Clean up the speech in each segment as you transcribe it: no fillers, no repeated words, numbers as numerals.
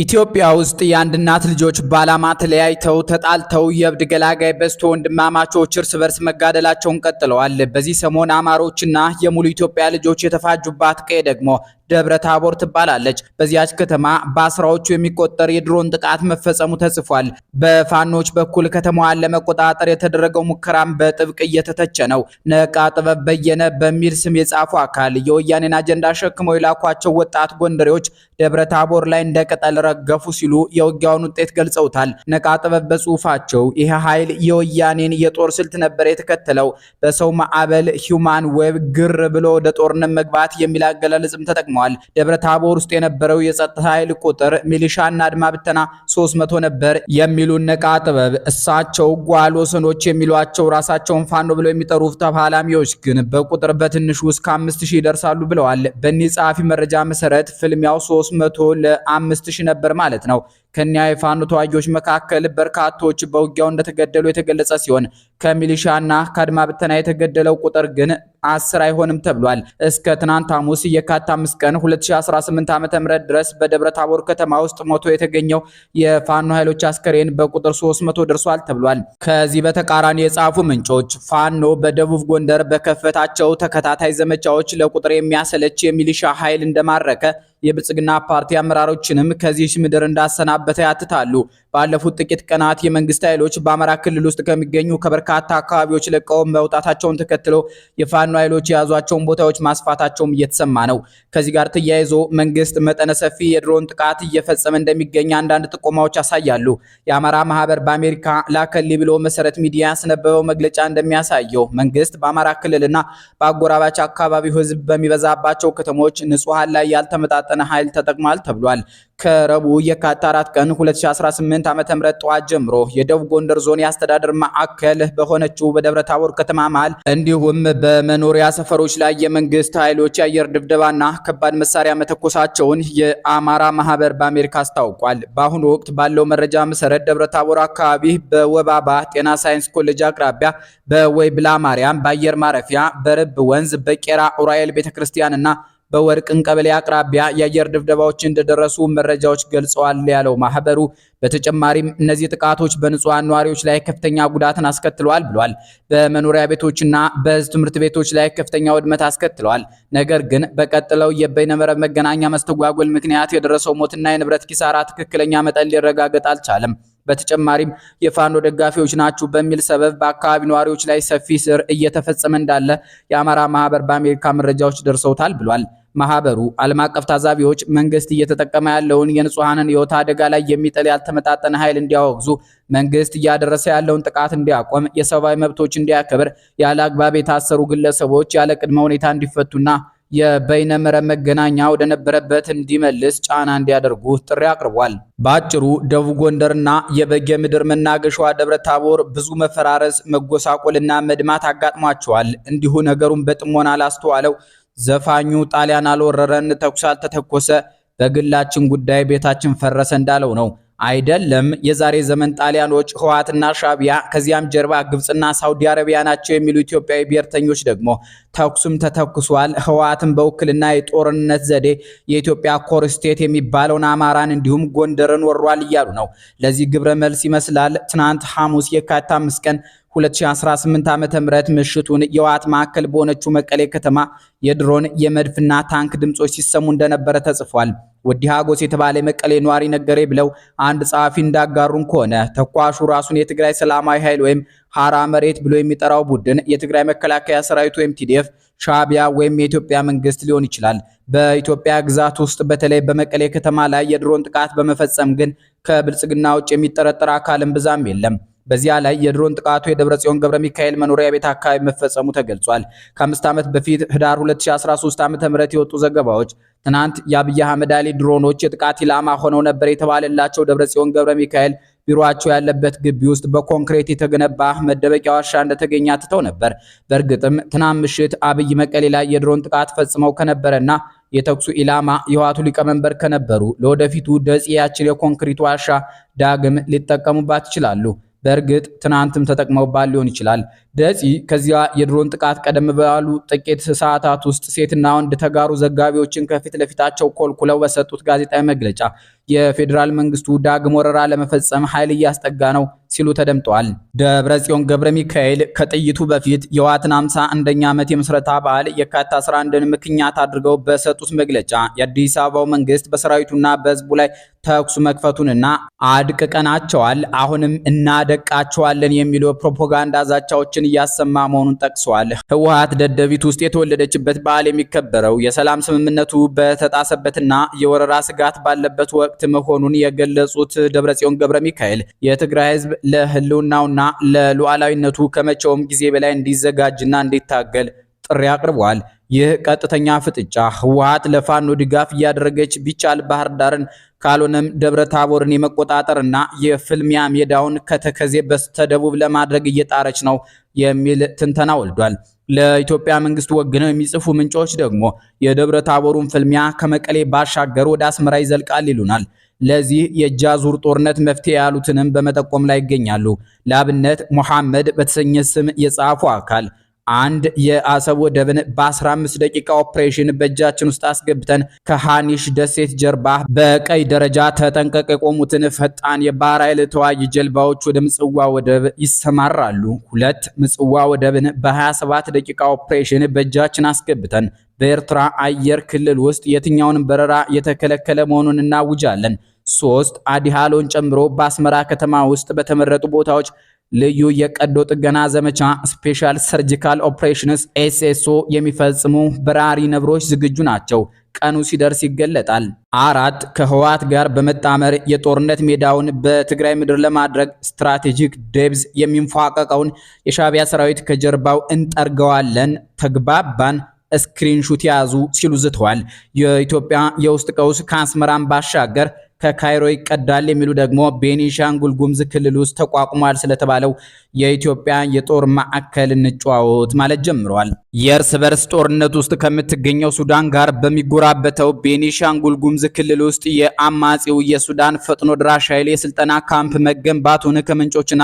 ኢትዮጵያ ውስጥ የአንድ እናት ልጆች በዓላማ ተለያይተው ተጣልተው የእብድ ገላጋይ በዝቶ ወንድማማቾች እርስ በርስ መጋደላቸውን ቀጥለዋል። በዚህ ሰሞን አማሮችና የሙሉ ኢትዮጵያ ልጆች የተፋጁባት ቀይ ደግሞ ደብረ ታቦር ትባላለች። በዚያች ከተማ በአስራዎቹ የሚቆጠር የድሮን ጥቃት መፈጸሙ ተጽፏል። በፋኖች በኩል ከተማዋን ለመቆጣጠር የተደረገው ሙከራም በጥብቅ እየተተቸ ነው። ነቃ ጥበብ በየነ በሚል ስም የጻፉ አካል የወያኔን አጀንዳ ሸክመው የላኳቸው ወጣት ጎንደሬዎች ደብረ ታቦር ላይ እንደ ቅጠል ረገፉ ሲሉ የውጊያውን ውጤት ገልጸውታል። ነቃ ጥበብ በጽሁፋቸው ይህ ኃይል የወያኔን የጦር ስልት ነበር የተከተለው፣ በሰው ማዕበል ሂውማን ዌብ ግር ብሎ ወደ ጦርነት መግባት የሚል አገላለጽም ተጠቅሟል። ደብረ ታቦር ውስጥ የነበረው የጸጥታ ኃይል ቁጥር ሚሊሻና አድማ ብተና 300 ነበር የሚሉ ነቃ ጥበብ እሳቸው ጓል ወሰኖች የሚሏቸው ራሳቸውን ፋኖ ብለው የሚጠሩ ተፋላሚዎች ግን በቁጥር በትንሹ እስከ 5000 ይደርሳሉ ብለዋል። በእኒህ ጸሐፊ መረጃ መሰረት ፍልሚያው 300 ለ5000 ነበር ማለት ነው። ከኒያ የፋኖ ተዋጊዎች መካከል በርካቶች በውጊያው እንደተገደሉ የተገለጸ ሲሆን ከሚሊሻና ከአድማ ብተና የተገደለው ቁጥር ግን 10 አይሆንም ተብሏል። እስከ ትናንት ሐሙስ የካቲት 5 ቀን 2018 ዓ.ም ድረስ በደብረ ታቦር ከተማ ውስጥ ሞቶ የተገኘው የፋኖ ኃይሎች አስከሬን በቁጥር 300 ደርሷል ተብሏል። ከዚህ በተቃራኒ የጻፉ ምንጮች ፋኖ በደቡብ ጎንደር በከፈታቸው ተከታታይ ዘመቻዎች ለቁጥር የሚያሰለች የሚሊሻ ኃይል እንደማረከ የብልጽግና ፓርቲ አመራሮችንም ከዚህ ምድር እንዳሰናበተ ያትታሉ። ባለፉት ጥቂት ቀናት የመንግስት ኃይሎች በአማራ ክልል ውስጥ ከሚገኙ ከበርካታ አካባቢዎች ለቀው መውጣታቸውን ተከትሎ የፋኖ ኃይሎች የያዟቸውን ቦታዎች ማስፋታቸውም እየተሰማ ነው። ከዚህ ጋር ተያይዞ መንግስት መጠነ ሰፊ የድሮን ጥቃት እየፈጸመ እንደሚገኝ አንዳንድ ጥቆማዎች ያሳያሉ። የአማራ ማህበር በአሜሪካ ላከሊ ብሎ መሰረት ሚዲያ ያስነበበው መግለጫ እንደሚያሳየው መንግስት በአማራ ክልልና በአጎራባች አካባቢው ህዝብ በሚበዛባቸው ከተሞች ንጹሃን ላይ ያልተመጣጠነ ኃይል ተጠቅሟል ተብሏል። ከረቡዕ የካቲት 4 ቀን 2018 ዓ.ም ጠዋት ጀምሮ የደቡብ ጎንደር ዞን የአስተዳደር ማዕከል በሆነችው በደብረ ታቦር ከተማ መሃል እንዲሁም በመኖሪያ ሰፈሮች ላይ የመንግስት ኃይሎች የአየር ድብደባና ከባድ መሳሪያ መተኮሳቸውን የአማራ ማህበር በአሜሪካ አስታውቋል። በአሁኑ ወቅት ባለው መረጃ መሰረት ደብረ ታቦር አካባቢ በወባባ ጤና ሳይንስ ኮሌጅ አቅራቢያ፣ በወይብላ ማርያም በአየር ማረፊያ፣ በርብ ወንዝ፣ በቄራ ኡራኤል ቤተክርስቲያንና በወርቅን ቀበሌ አቅራቢያ የአየር ድብደባዎች እንደደረሱ መረጃዎች ገልጸዋል ያለው ማህበሩ በተጨማሪም እነዚህ ጥቃቶች በንጹሃን ነዋሪዎች ላይ ከፍተኛ ጉዳትን አስከትለዋል ብሏል። በመኖሪያ ቤቶችና በህዝብ ትምህርት ቤቶች ላይ ከፍተኛ ውድመት አስከትለዋል። ነገር ግን በቀጥለው የበይነመረብ መገናኛ መስተጓጎል ምክንያት የደረሰው ሞትና የንብረት ኪሳራ ትክክለኛ መጠን ሊረጋገጥ አልቻለም። በተጨማሪም የፋኖ ደጋፊዎች ናችሁ በሚል ሰበብ በአካባቢ ነዋሪዎች ላይ ሰፊ ስር እየተፈጸመ እንዳለ የአማራ ማህበር በአሜሪካ መረጃዎች ደርሰውታል ብሏል። ማህበሩ ዓለም አቀፍ ታዛቢዎች መንግስት እየተጠቀመ ያለውን የንጹሃንን ህይወት አደጋ ላይ የሚጥል ያልተመጣጠነ ኃይል እንዲያወግዙ፣ መንግስት እያደረሰ ያለውን ጥቃት እንዲያቆም፣ የሰብአዊ መብቶች እንዲያከብር፣ ያለ አግባብ የታሰሩ ግለሰቦች ያለ ቅድመ ሁኔታ እንዲፈቱና የበይነመረብ መገናኛ ወደ ነበረበት እንዲመልስ ጫና እንዲያደርጉ ጥሪ አቅርቧል። በአጭሩ ደቡብ ጎንደርና የበጌ ምድር መናገሻዋ ደብረ ታቦር ብዙ መፈራረስ፣ መጎሳቆልና መድማት አጋጥሟቸዋል። እንዲሁ ነገሩን በጥሞና ላስተዋለው ዘፋኙ ጣሊያን አልወረረን ተኩስ አልተተኮሰ፣ በግላችን ጉዳይ ቤታችን ፈረሰ እንዳለው ነው። አይደለም የዛሬ ዘመን ጣሊያኖች ህወሓትና ሻቢያ ከዚያም ጀርባ ግብጽና ሳውዲ አረቢያ ናቸው የሚሉ ኢትዮጵያዊ ብሔርተኞች ደግሞ ተኩስም ተተኩሷል፣ ህወሓትን በውክልና የጦርነት ዘዴ የኢትዮጵያ ኮር ስቴት የሚባለውን አማራን እንዲሁም ጎንደርን ወሯል እያሉ ነው። ለዚህ ግብረ መልስ ይመስላል ትናንት ሐሙስ የካቲት 5 ቀን 2018 ዓ.ም ምሽቱን የህወሓት ማዕከል በሆነችው መቀሌ ከተማ የድሮን የመድፍና ታንክ ድምጾች ሲሰሙ እንደነበረ ተጽፏል። ወዲ ሀጎስ የተባለ መቀሌ ኗሪ ነገሬ ብለው አንድ ጸሐፊ እንዳጋሩን ከሆነ ተኳሹ ራሱን የትግራይ ሰላማዊ ኃይል ወይም ሐራ መሬት ብሎ የሚጠራው ቡድን የትግራይ መከላከያ ሰራዊት ወይም ቲዲኤፍ፣ ሻቢያ ወይም የኢትዮጵያ መንግስት ሊሆን ይችላል። በኢትዮጵያ ግዛት ውስጥ በተለይ በመቀሌ ከተማ ላይ የድሮን ጥቃት በመፈጸም ግን ከብልጽግና ውጭ የሚጠረጠር አካልም ብዛም የለም። በዚያ ላይ የድሮን ጥቃቱ የደብረጽዮን ገብረ ሚካኤል መኖሪያ ቤት አካባቢ መፈጸሙ ተገልጿል። ከ5 ዓመት በፊት ህዳር 2013 ዓ.ም የወጡ ዘገባዎች ትናንት የአብይ አህመድ አሊ ድሮኖች የጥቃት ኢላማ ሆነው ነበር የተባለላቸው ደብረጽዮን ገብረ ሚካኤል ቢሮአቸው ያለበት ግቢ ውስጥ በኮንክሪት የተገነባ መደበቂያ ዋሻ እንደተገኘ አትተው ነበር። በእርግጥም ትናንት ምሽት አብይ መቀሌ ላይ የድሮን ጥቃት ፈጽመው ከነበረና የተኩሱ ኢላማ የህወሓቱ ሊቀመንበር ከነበሩ ለወደፊቱ ደጽያችን የኮንክሪት ዋሻ ዳግም ሊጠቀሙባት ይችላሉ። በእርግጥ ትናንትም ተጠቅመውባት ሊሆን ይችላል። ደጺ ከዚያ የድሮን ጥቃት ቀደም ባሉ ጥቂት ሰዓታት ውስጥ ሴትና ወንድ ተጋሩ ዘጋቢዎችን ከፊት ለፊታቸው ኮልኩለው በሰጡት ጋዜጣዊ መግለጫ የፌዴራል መንግስቱ ዳግም ወረራ ለመፈጸም ኃይል እያስጠጋ ነው ሲሉ ተደምጠዋል። ደብረጽዮን ገብረ ሚካኤል ከጥይቱ በፊት የህወሓትን 51ኛ ዓመት የምስረታ በዓል የካቲት 11ን ምክንያት አድርገው በሰጡት መግለጫ የአዲስ አበባው መንግስት በሰራዊቱና በህዝቡ ላይ ተኩስ መክፈቱንና አድቅቀናቸዋል፣ አሁንም እናደቃቸዋለን የሚሉ ፕሮፓጋንዳ ዛቻዎችን እያሰማ መሆኑን ጠቅሰዋል። ህወሓት ደደቢት ውስጥ የተወለደችበት በዓል የሚከበረው የሰላም ስምምነቱ በተጣሰበትና የወረራ ስጋት ባለበት ወቅት መሆኑን የገለጹት ደብረጽዮን ገብረ ሚካኤል የትግራይ ህዝብ ለህልውናውና ለሉዓላዊነቱ ከመቼውም ጊዜ በላይ እንዲዘጋጅና እንዲታገል ጥሪ አቅርበዋል። ይህ ቀጥተኛ ፍጥጫ ህወሓት ለፋኖ ድጋፍ እያደረገች ቢቻል ባህር ዳርን ካልሆነም ደብረ ታቦርን የመቆጣጠርና የፍልሚያ ሜዳውን ከተከዜ በስተደቡብ ለማድረግ እየጣረች ነው የሚል ትንተና ወልዷል። ለኢትዮጵያ መንግስት ወግነው የሚጽፉ ምንጮች ደግሞ የደብረ ታቦሩን ፍልሚያ ከመቀሌ ባሻገር ወደ አስመራ ይዘልቃል ይሉናል። ለዚህ የጃዙር ጦርነት መፍትሄ ያሉትንም በመጠቆም ላይ ይገኛሉ። ለአብነት መሐመድ በተሰኘ ስም የጻፉ አካል አንድ የአሰብ ወደብን በ15 ደቂቃ ኦፕሬሽን በእጃችን ውስጥ አስገብተን ከሃኒሽ ደሴት ጀርባ በቀይ ደረጃ ተጠንቀቅ የቆሙትን ፈጣን የባህር ኃይል ተዋጊ ጀልባዎች ወደ ምጽዋ ወደብ ይሰማራሉ። ሁለት ምጽዋ ወደብን በ27 ደቂቃ ኦፕሬሽን በእጃችን አስገብተን በኤርትራ አየር ክልል ውስጥ የትኛውንም በረራ የተከለከለ መሆኑን እናውጃለን። 3 አዲሃሎን ጨምሮ በአስመራ ከተማ ውስጥ በተመረጡ ቦታዎች ልዩ የቀዶ ጥገና ዘመቻ ስፔሻል ሰርጂካል ኦፕሬሽንስ ኤስኤስኦ የሚፈጽሙ በራሪ ነብሮች ዝግጁ ናቸው። ቀኑ ሲደርስ ይገለጣል። 4 ከህወሓት ጋር በመጣመር የጦርነት ሜዳውን በትግራይ ምድር ለማድረግ ስትራቴጂክ ዴብዝ የሚንፏቀቀውን የሻዕቢያ ሰራዊት ከጀርባው እንጠርገዋለን። ተግባባን። ስክሪንሹት ያዙ ሲሉ ዝተዋል። የኢትዮጵያ የውስጥ ቀውስ ከአስመራም ባሻገር ከካይሮ ይቀዳል የሚሉ ደግሞ ቤኒሻንጉል ጉሙዝ ክልል ውስጥ ተቋቁሟል ስለተባለው የኢትዮጵያ የጦር ማዕከል እንጨዋወት ማለት ጀምረዋል። የእርስ በርስ ጦርነት ውስጥ ከምትገኘው ሱዳን ጋር በሚጎራበተው ቤኒሻንጉል ጉሙዝ ክልል ውስጥ የአማጺው የሱዳን ፈጥኖ ድራሽ ኃይል የስልጠና ካምፕ መገንባቱን ከምንጮችና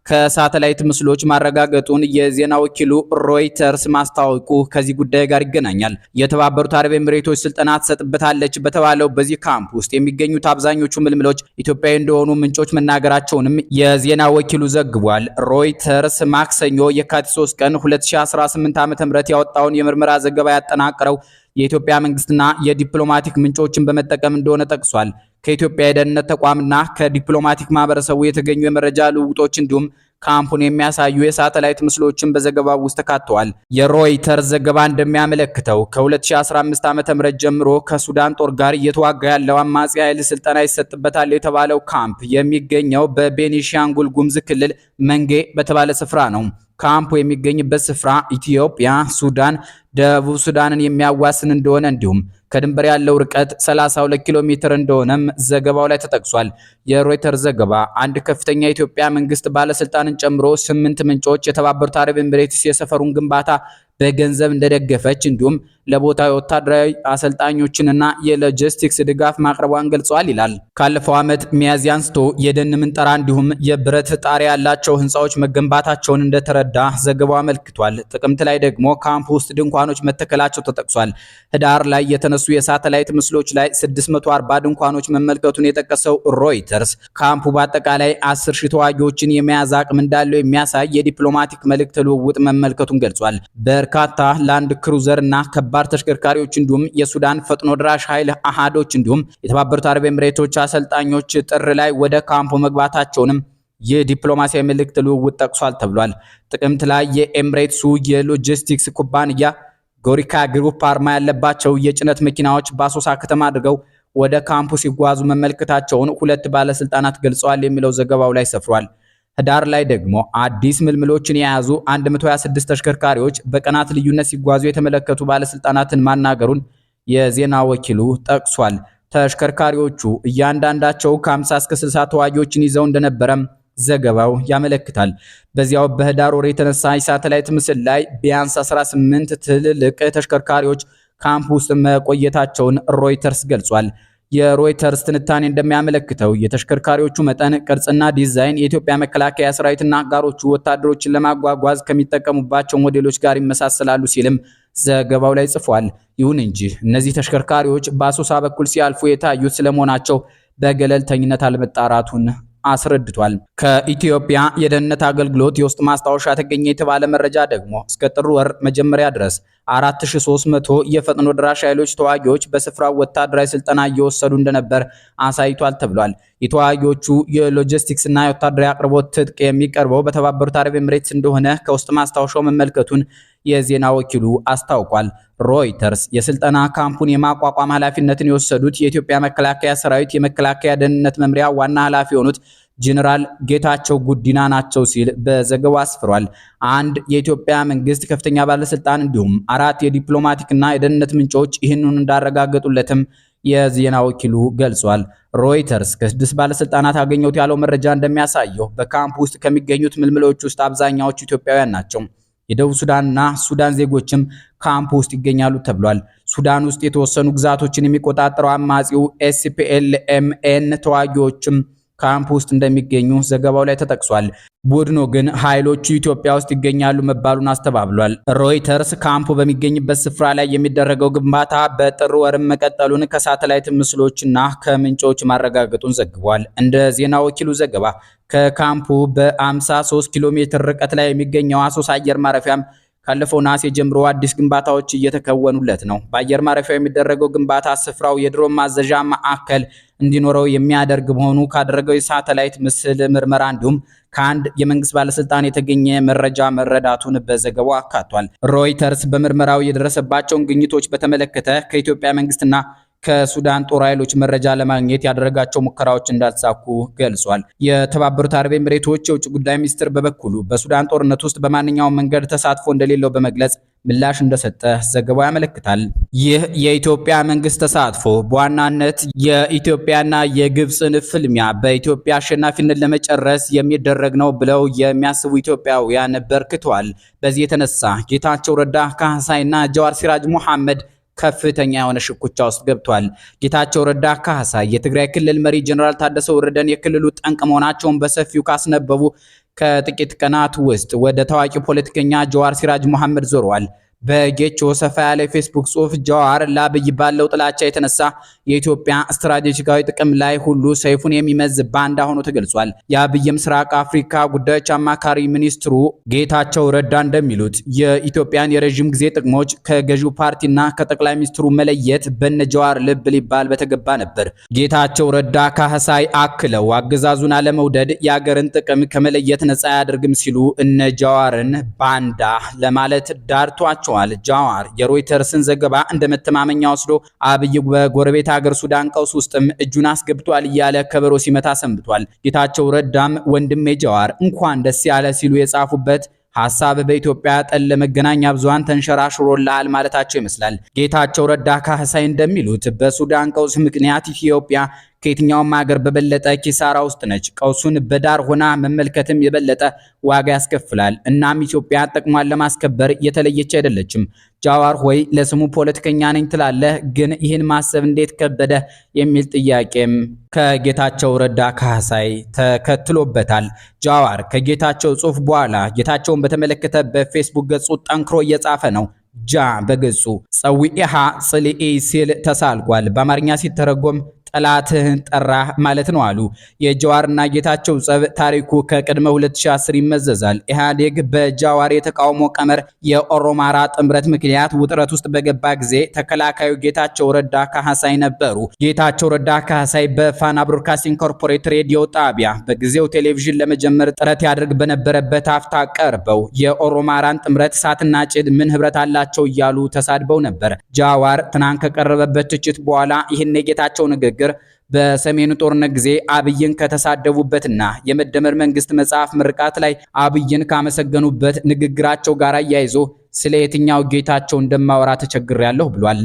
ከሳተላይት ምስሎች ማረጋገጡን የዜና ወኪሉ ሮይተርስ ማስታወቁ ከዚህ ጉዳይ ጋር ይገናኛል። የተባበሩት አረብ ኤሚሬቶች ስልጠና ትሰጥበታለች በተባለው በዚህ ካምፕ ውስጥ የሚገኙት አብዛኞቹ ምልምሎች ኢትዮጵያዊ እንደሆኑ ምንጮች መናገራቸውንም የዜና ወኪሉ ዘግቧል። ሮይተርስ ማክሰኞ የካቲት 3 ቀን 2018 ዓ.ም ያወጣውን የምርመራ ዘገባ ያጠናቀረው የኢትዮጵያ መንግስትና የዲፕሎማቲክ ምንጮችን በመጠቀም እንደሆነ ጠቅሷል። ከኢትዮጵያ የደህንነት ተቋምና ከዲፕሎማቲክ ማህበረሰቡ የተገኙ የመረጃ ልውውጦች እንዲሁም ካምፑን የሚያሳዩ የሳተላይት ምስሎችን በዘገባው ውስጥ ተካተዋል። የሮይተርስ ዘገባ እንደሚያመለክተው ከ2015 ዓ.ም ጀምሮ ከሱዳን ጦር ጋር እየተዋጋ ያለው አማጺ ኃይል ስልጠና ይሰጥበታል የተባለው ካምፕ የሚገኘው በቤኒሻንጉል ጉሙዝ ክልል መንጌ በተባለ ስፍራ ነው። ካምፑ የሚገኝበት ስፍራ ኢትዮጵያ፣ ሱዳን፣ ደቡብ ሱዳንን የሚያዋስን እንደሆነ እንዲሁም ከድንበር ያለው ርቀት 32 ኪሎ ሜትር እንደሆነም ዘገባው ላይ ተጠቅሷል። የሮይተርስ ዘገባ አንድ ከፍተኛ የኢትዮጵያ መንግስት ባለስልጣንን ጨምሮ 8 ምንጮች የተባበሩት አረብ ኤሚሬትስ የሰፈሩን ግንባታ በገንዘብ እንደደገፈች እንዲሁም ለቦታው ወታደራዊ አሰልጣኞችንና የሎጂስቲክስ ድጋፍ ማቅረቧን ገልጸዋል ይላል። ካለፈው ዓመት ሚያዝያ አንስቶ የደን ምንጠራ እንዲሁም የብረት ጣሪያ ያላቸው ህንፃዎች መገንባታቸውን እንደተረዳ ዘገባው አመልክቷል። ጥቅምት ላይ ደግሞ ካምፕ ውስጥ ድንኳኖች መተከላቸው ተጠቅሷል። ህዳር ላይ የተነሱ የሳተላይት ምስሎች ላይ 640 ድንኳኖች መመልከቱን የጠቀሰው ሮይተርስ ካምፑ በአጠቃላይ 10,000 ተዋጊዎችን የመያዝ አቅም እንዳለው የሚያሳይ የዲፕሎማቲክ መልእክት ልውውጥ መመልከቱን ገልጿል። በርካታ ላንድ ክሩዘር እና ከባድ ተሽከርካሪዎች እንዲሁም የሱዳን ፈጥኖ ድራሽ ኃይል አሃዶች እንዲሁም የተባበሩት አረብ ኤሚሬቶች አሰልጣኞች ጥር ላይ ወደ ካምፑ መግባታቸውንም የዲፕሎማሲያዊ መልእክት ልውውጥ ጠቅሷል ተብሏል። ጥቅምት ላይ የኤሚሬትሱ የሎጂስቲክስ ኩባንያ ጎሪካ ግሩፕ አርማ ያለባቸው የጭነት መኪናዎች በአሶሳ ከተማ አድርገው ወደ ካምፑ ሲጓዙ መመልከታቸውን 2 ባለስልጣናት ገልጸዋል የሚለው ዘገባው ላይ ሰፍሯል። ህዳር ላይ ደግሞ አዲስ ምልምሎችን የያዙ 126 ተሽከርካሪዎች በቀናት ልዩነት ሲጓዙ የተመለከቱ ባለስልጣናትን ማናገሩን የዜና ወኪሉ ጠቅሷል። ተሽከርካሪዎቹ እያንዳንዳቸው ከ50 እስከ 60 ተዋጊዎችን ይዘው እንደነበረም ዘገባው ያመለክታል። በዚያው በህዳር ወር የተነሳ የሳተላይት ምስል ላይ ቢያንስ 18 ትልልቅ ተሽከርካሪዎች ካምፕ ውስጥ መቆየታቸውን ሮይተርስ ገልጿል። የሮይተርስ ትንታኔ እንደሚያመለክተው የተሽከርካሪዎቹ መጠን፣ ቅርጽና ዲዛይን የኢትዮጵያ መከላከያ ሰራዊትና አጋሮቹ ወታደሮችን ለማጓጓዝ ከሚጠቀሙባቸው ሞዴሎች ጋር ይመሳሰላሉ ሲልም ዘገባው ላይ ጽፏል። ይሁን እንጂ እነዚህ ተሽከርካሪዎች በአሶሳ በኩል ሲያልፉ የታዩት ስለመሆናቸው በገለልተኝነት አለመጣራቱን አስረድቷል። ከኢትዮጵያ የደህንነት አገልግሎት የውስጥ ማስታወሻ ተገኘ የተባለ መረጃ ደግሞ እስከ ጥር ወር መጀመሪያ ድረስ 4300 የፈጥኖ ድራሽ ኃይሎች ተዋጊዎች በስፍራው ወታደራዊ ስልጠና እየወሰዱ እንደነበር አሳይቷል ተብሏል። የተዋጊዎቹ የሎጂስቲክስ እና የወታደራዊ አቅርቦት ትጥቅ የሚቀርበው በተባበሩት አረብ ኤምሬትስ እንደሆነ ከውስጥ ማስታወሻው መመልከቱን የዜና ወኪሉ አስታውቋል። ሮይተርስ የስልጠና ካምፑን የማቋቋም ኃላፊነትን የወሰዱት የኢትዮጵያ መከላከያ ሰራዊት የመከላከያ ደህንነት መምሪያ ዋና ኃላፊ የሆኑት ጄኔራል ጌታቸው ጉዲና ናቸው ሲል በዘገባው አስፍሯል። አንድ የኢትዮጵያ መንግስት ከፍተኛ ባለስልጣን እንዲሁም 4 የዲፕሎማቲክና የደህንነት ምንጮች ይህንን እንዳረጋገጡለትም የዜና ወኪሉ ገልጿል። ሮይተርስ ከ6 ባለስልጣናት አገኘሁት ያለው መረጃ እንደሚያሳየው በካምፕ ውስጥ ከሚገኙት ምልምሎች ውስጥ አብዛኛዎቹ ኢትዮጵያውያን ናቸው። የደቡብ ሱዳንና ሱዳን ዜጎችም ካምፕ ውስጥ ይገኛሉ ተብሏል። ሱዳን ውስጥ የተወሰኑ ግዛቶችን የሚቆጣጠረው አማጺው SPLMN ተዋጊዎችም ካምፕ ውስጥ እንደሚገኙ ዘገባው ላይ ተጠቅሷል። ቡድኑ ግን ኃይሎቹ ኢትዮጵያ ውስጥ ይገኛሉ መባሉን አስተባብሏል። ሮይተርስ ካምፑ በሚገኝበት ስፍራ ላይ የሚደረገው ግንባታ በጥር ወርም መቀጠሉን ከሳተላይት ምስሎችና ከምንጮች ማረጋገጡን ዘግቧል። እንደ ዜና ወኪሉ ዘገባ ከካምፑ በ53 ኪሎ ሜትር ርቀት ላይ የሚገኘው አሶሳ አየር ማረፊያም ካለፈው ነሐሴ ጀምሮ አዲስ ግንባታዎች እየተከወኑለት ነው። በአየር ማረፊያው የሚደረገው ግንባታ ስፍራው የድሮን ማዘዣ ማዕከል እንዲኖረው የሚያደርግ መሆኑ ካደረገው የሳተላይት ምስል ምርመራ እንዲሁም ከአንድ የመንግስት ባለስልጣን የተገኘ መረጃ መረዳቱን በዘገባው አካቷል። ሮይተርስ በምርመራው የደረሰባቸውን ግኝቶች በተመለከተ ከኢትዮጵያ መንግስትና ከሱዳን ጦር ኃይሎች መረጃ ለማግኘት ያደረጋቸው ሙከራዎች እንዳልተሳኩ ገልጿል። የተባበሩት አረብ ኤምሬቶች የውጭ ጉዳይ ሚኒስትር በበኩሉ በሱዳን ጦርነት ውስጥ በማንኛውም መንገድ ተሳትፎ እንደሌለው በመግለጽ ምላሽ እንደሰጠ ዘገባው ያመለክታል። ይህ የኢትዮጵያ መንግስት ተሳትፎ በዋናነት የኢትዮጵያና የግብፅን ፍልሚያ በኢትዮጵያ አሸናፊነት ለመጨረስ የሚደረግ ነው ብለው የሚያስቡ ኢትዮጵያውያን በርክተዋል። በዚህ የተነሳ ጌታቸው ረዳ፣ ካህሳይና ጀዋር ሲራጅ መሐመድ ከፍተኛ የሆነ ሽኩቻ ውስጥ ገብቷል። ጌታቸው ረዳ ካህሳይ የትግራይ ክልል መሪ ጀነራል ታደሰ ወረደን የክልሉ ጠንቅ መሆናቸውን በሰፊው ካስነበቡ ከጥቂት ቀናት ውስጥ ወደ ታዋቂ ፖለቲከኛ ጀዋር ሲራጅ መሐመድ ዞረዋል። በጌቾ ሰፋ ያለ ፌስቡክ ጽሑፍ ጀዋር ለአብይ ባለው ጥላቻ የተነሳ የኢትዮጵያ ስትራቴጂካዊ ጥቅም ላይ ሁሉ ሰይፉን የሚመዝ ባንዳ ሆኖ ተገልጿል። የአብይ ምስራቅ አፍሪካ ጉዳዮች አማካሪ ሚኒስትሩ ጌታቸው ረዳ እንደሚሉት የኢትዮጵያን የረዥም ጊዜ ጥቅሞች ከገዢው ፓርቲና ከጠቅላይ ሚኒስትሩ መለየት በነ ጀዋር ልብ ሊባል በተገባ ነበር። ጌታቸው ረዳ ካህሳይ አክለው አገዛዙን አለመውደድ የአገርን ጥቅም ከመለየት ነፃ አያደርግም ሲሉ እነ ጀዋርን ባንዳ ለማለት ዳርቷቸው ጃዋር የሮይተርስን ዘገባ እንደመተማመኛ ወስዶ አብይ በጎረቤት ሀገር ሱዳን ቀውስ ውስጥም እጁን አስገብቷል እያለ ከበሮ ሲመታ ሰንብቷል። ጌታቸው ረዳም ወንድሜ ጃዋር እንኳን ደስ ያለ ሲሉ የጻፉበት ሐሳብ በኢትዮጵያ ጠል መገናኛ ብዙሃን ተንሸራሽሮላል ማለታቸው ይመስላል። ጌታቸው ረዳ ካህሳይ እንደሚሉት በሱዳን ቀውስ ምክንያት ኢትዮጵያ ከየትኛውም ሀገር በበለጠ ኪሳራ ውስጥ ነች። ቀውሱን በዳር ሆና መመልከትም የበለጠ ዋጋ ያስከፍላል። እናም ኢትዮጵያ ጥቅሟን ለማስከበር የተለየች አይደለችም። ጃዋር ሆይ ለስሙ ፖለቲከኛ ነኝ ትላለህ፣ ግን ይህን ማሰብ እንዴት ከበደ የሚል ጥያቄም ከጌታቸው ረዳ ካህሳይ ተከትሎበታል። ጃዋር ከጌታቸው ጽሑፍ በኋላ ጌታቸውን በተመለከተ በፌስቡክ ገጹ ጠንክሮ እየጻፈ ነው። ጃ በገጹ ጸዊኢሃ ጽልኢ ሲል ተሳልጓል። በአማርኛ ሲተረጎም ጠላትህን ጠራህ ማለት ነው አሉ። የጃዋርና ጌታቸው ጸብ ታሪኩ ከቅድመ 2010 ይመዘዛል። ኢህአዴግ በጃዋር የተቃውሞ ቀመር የኦሮማራ ጥምረት ምክንያት ውጥረት ውስጥ በገባ ጊዜ ተከላካዩ ጌታቸው ረዳ ካህሳይ ነበሩ። ጌታቸው ረዳ ካህሳይ በፋና ብሮድካስቲንግ ኮርፖሬት ሬዲዮ ጣቢያ በጊዜው ቴሌቪዥን ለመጀመር ጥረት ያደርግ በነበረበት አፍታ ቀርበው የኦሮማራን ጥምረት እሳትና ጭድ ምን ህብረት አላቸው እያሉ ተሳድበው ነበር። ጃዋር ትናንት ከቀረበበት ትችት በኋላ ይህን የጌታቸው ንግግር በሰሜኑ ጦርነት ጊዜ አብይን ከተሳደቡበትና የመደመር መንግስት መጽሐፍ ምርቃት ላይ አብይን ካመሰገኑበት ንግግራቸው ጋር አያይዞ ስለ የትኛው ጌታቸው እንደማወራ ተቸግሬያለሁ ብሏል።